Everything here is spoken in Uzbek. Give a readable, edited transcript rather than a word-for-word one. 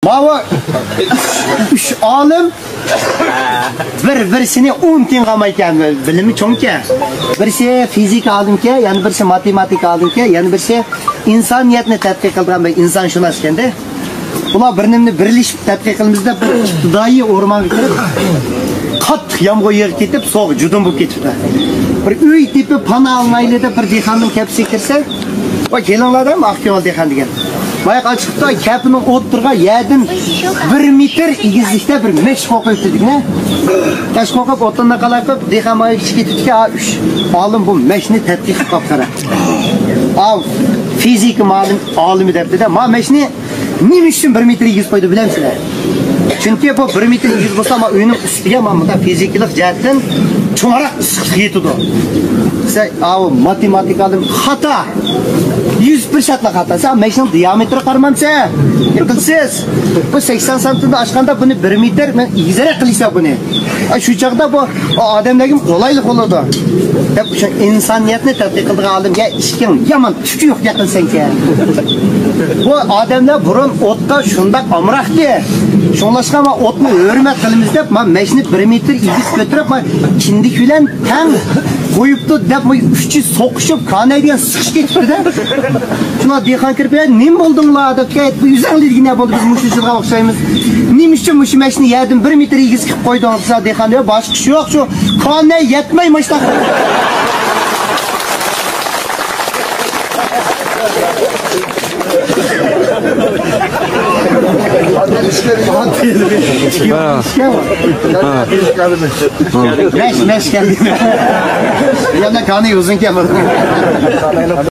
Baba 3 olim birisini 10 tiyin qamaykan, bilimi cho'ngka. Birisi fizika olimka, yana birisi matematika olimka, yana birisi insoniyatni tadqiq qilgan bir insonshunos ekanda. Bular bir-birini birlashib tadqiq qilmizda bir ibtidoiy o'rmonga kirib, qattiq yomg'ir yig'ib ketib, so'g' judum bo'lib ketibdi. Bir uy tipi pana olmaylida bir dehqonning kapsiga kirsa, va kelinglardan Aqko'l dehqon degan. Bayqa chiqdi, kapining o'tirgan yerdan 1 metr egizlikda bir mesh qo'yib dedik-ne. Mesh qo'yib o'tinda qalaqib, dehqon moyi ketibdi, 3 olim bu meshni tadqiq qilib qara. Av fizika olimi debdi-da, ma meshni nima uchun 1 metr egizib qo'ydi bilamsizlar? Chunki bu 1 metr egizib bo'lsa, ma uyning ustiga mana fizikalik jihatdan cho'ngroq issiqlik yetadi. Siz av matematikadan xato 100% xato. Sen meshning diametri qaramamsa, yiqilsiz. Bu 80 santimni ochganda buni 1 metr men egizara qilsa buni. Shu chaqda bu odamlarga qolaylik bo'ladi. Deb o'sha insoniyatni tadqiq qilgan olimga ishkin yomon tushki yo'q yaqinsanki. Bu odamlar burun o'tda shunday amroqdi. Shunlashqa men o'tni hurmat qilamiz deb men meshni 1 metr egizib ko'tarib, men kindik bilan tang qo'yibdi deb 300 so'qishib kanaydigan siqish ketibdi. Shuna dehqon kirib, "Nim bo'ldinglar?" deb bu yuzanligina bo'ldi, biz mushishga o'xshaymiz. Nim uchun mush mashni yerdan 1 metr egizib qilib qo'ydingiz dehqon deb boshqa ish yo'q, shu kanay yetmay mashta. Mesh geldi. Yana kanı uzun kemer.